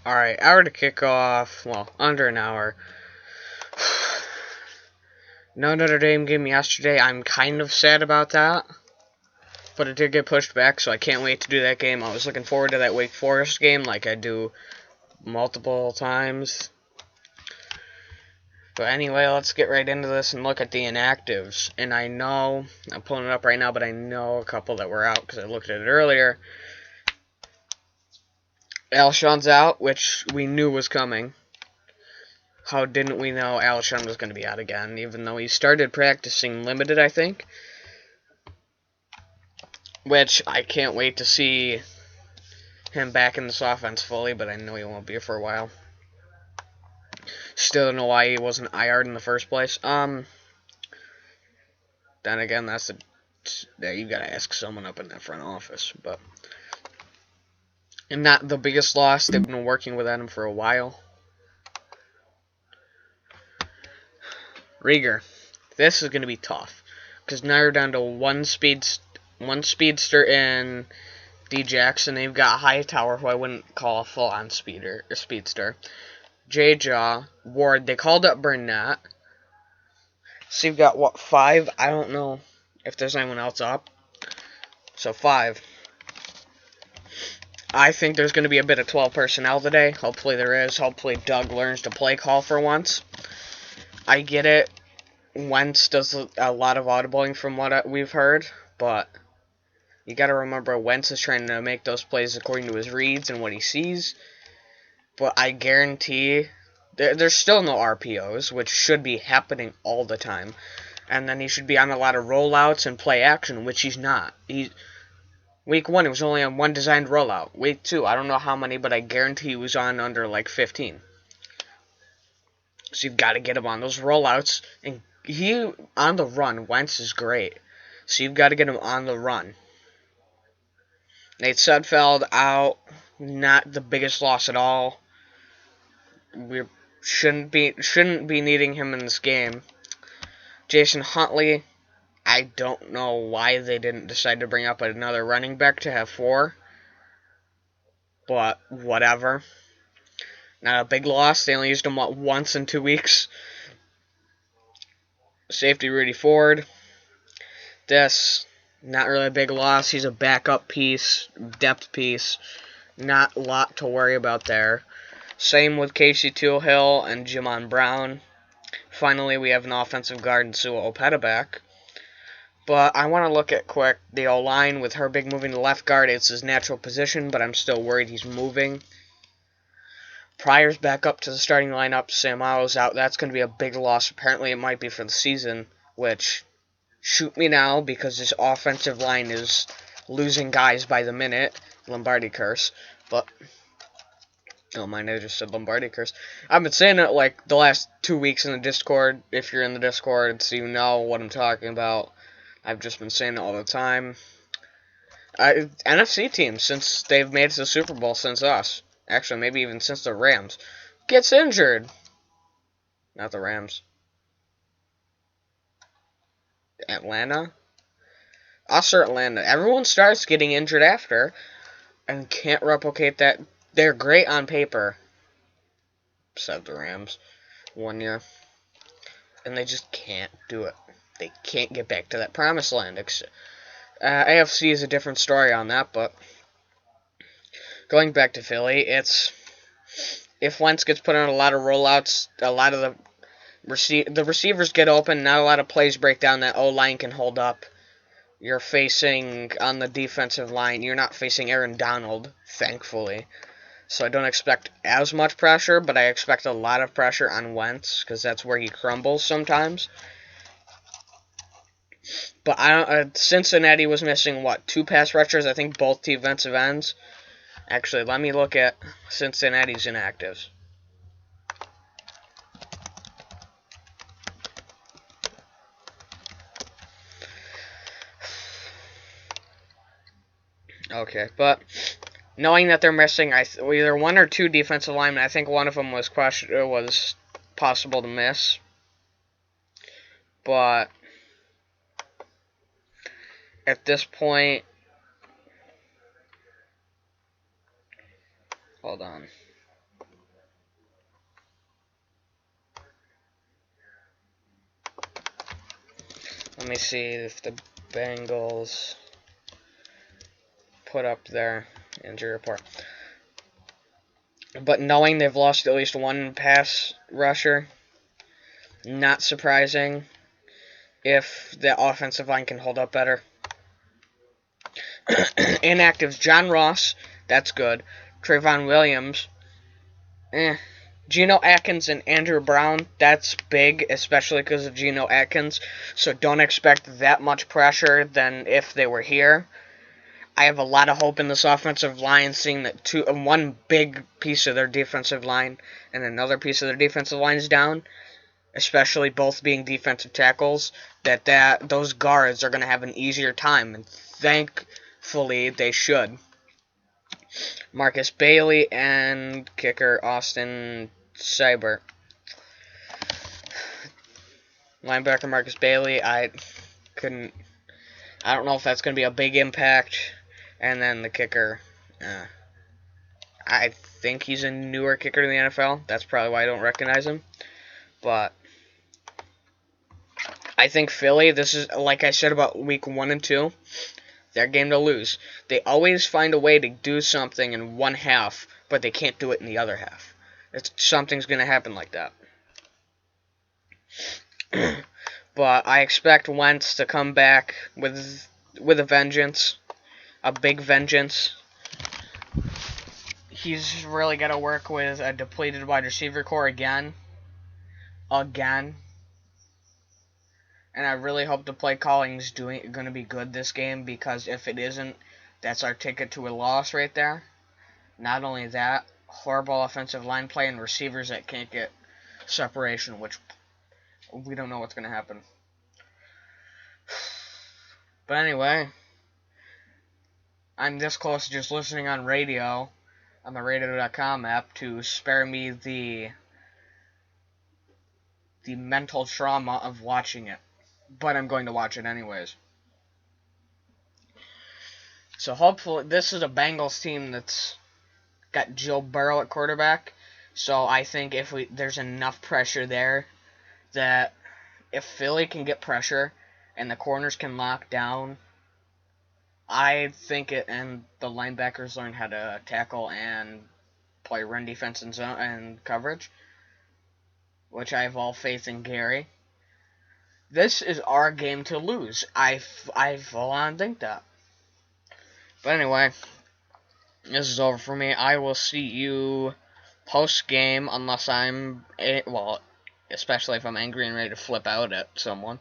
Alright, hour to kick off. Well, under an hour. No Notre Dame game yesterday. I'm kind of sad about that. But it did get pushed back, so I can't wait to do that game. I was looking forward to that Wake Forest game like I do multiple times. But anyway, let's get right into this and look at the inactives. And I know, I'm pulling it up right now, but I know a couple that were out because I looked at it earlier. Alshon's out, which we knew was coming. How didn't we know Alshon was going to be out again, even though he started practicing limited, I think? Which I can't wait to see him back in this offense fully, but I know he won't be for a while. Still don't know why he wasn't IR'd in the first place. Then again, you gotta ask someone up in that front office, but... And not the biggest loss. They've been working with him for a while. Rieger. This is going to be tough. Because now you're down to one speedster in D. Jackson. They've got Hightower, who I wouldn't call a full-on speedster. J-Jaw. Ward. They called up Burnett. So you've got, what, 5? I don't know if there's anyone else up. So 5. I think there's going to be a bit of 12 personnel today. Hopefully there is. Hopefully Doug learns to play call for once. I get it. Wentz does a lot of audibling from what we've heard, but you got to remember Wentz is trying to make those plays according to his reads and what he sees. But I guarantee there's still no RPOs, which should be happening all the time. And then he should be on a lot of rollouts and play action, which he's not. Week 1, he was only on one designed rollout. Week 2, I don't know how many, but I guarantee he was on under like 15. So you've got to get him on those rollouts. And he, on the run, Wentz is great. So you've got to get him on the run. Nate Sudfeld out. Not the biggest loss at all. We shouldn't be needing him in this game. Jason Huntley. I don't know why they didn't decide to bring up another running back to have 4. But whatever. Not a big loss. They only used him once in 2 weeks. Safety Rudy Ford. This, not really a big loss. He's a backup piece, depth piece. Not a lot to worry about there. Same with Casey Toolhill and Jamon Brown. Finally, we have an offensive guard in Sua Opeta back. But I want to look at quick the O-line with Herbig moving to left guard. It's his natural position, but I'm still worried he's moving. Pryor's back up to the starting lineup. Sam Ao's out. That's going to be a big loss. Apparently, it might be for the season, which, shoot me now, because this offensive line is losing guys by the minute. Lombardi curse. But, oh, my I just said Lombardi curse. I've been saying it like the last 2 weeks in the Discord. If you're in the Discord, so you know what I'm talking about. I've just been saying it all the time. NFC teams, since they've made it to the Super Bowl since us. Actually, maybe even since the Rams. Gets injured. Not the Rams. Atlanta? Us or Atlanta. Everyone starts getting injured after and can't replicate that. They're great on paper. Except the Rams. 1 year. And they just can't do it. They can't get back to that promised land. AFC is a different story on that, but going back to Philly, it's if Wentz gets put on a lot of rollouts, a lot of the receivers get open, not a lot of plays break down that O-line can hold up. You're facing, on the defensive line, you're not facing Aaron Donald, thankfully. So I don't expect as much pressure, but I expect a lot of pressure on Wentz, because that's where he crumbles sometimes. But Cincinnati was missing, 2 pass rushers? I think both defensive ends. Actually, let me look at Cincinnati's inactives. Okay, but knowing that they're missing either 1 or 2 defensive linemen, I think one of them was possible to miss. But at this point, hold on. Let me see if the Bengals put up their injury report. But knowing they've lost at least one pass rusher, not surprising if the offensive line can hold up better. Inactives, John Ross, that's good. Trayvon Williams, Geno Atkins and Andrew Brown, that's big, especially because of Geno Atkins. So don't expect that much pressure than if they were here. I have a lot of hope in this offensive line, seeing that one big piece of their defensive line and another piece of their defensive line is down, especially both being defensive tackles, that those guards are going to have an easier time, and thankfully they should. Marcus Bailey and kicker Austin Seibert. Linebacker Marcus Bailey, I don't know if that's going to be a big impact. And then the kicker, I think he's a newer kicker in the NFL. That's probably why I don't recognize him. But I think Philly, this is, like I said about week 1 and 2, their game to lose. They always find a way to do something in one half, but they can't do it in the other half. Something's going to happen like that. But I expect Wentz to come back with a vengeance. A big vengeance. He's really got to work with a depleted wide receiver core again. And I really hope the play calling's going to be good this game, because if it isn't, that's our ticket to a loss right there. Not only that, horrible offensive line play and receivers that can't get separation, which we don't know what's going to happen. But anyway, I'm this close to just listening on radio, on the radio.com app, to spare me the mental trauma of watching it. But I'm going to watch it anyways. So hopefully, this is a Bengals team that's got Joe Burrow at quarterback. So I think there's enough pressure there that if Philly can get pressure and the corners can lock down, I think and the linebackers learn how to tackle and play run defense and zone and coverage, which I have all faith in Gary. This is our game to lose. I full on think that. But anyway, this is over for me. I will see you post game, unless especially if I'm angry and ready to flip out at someone.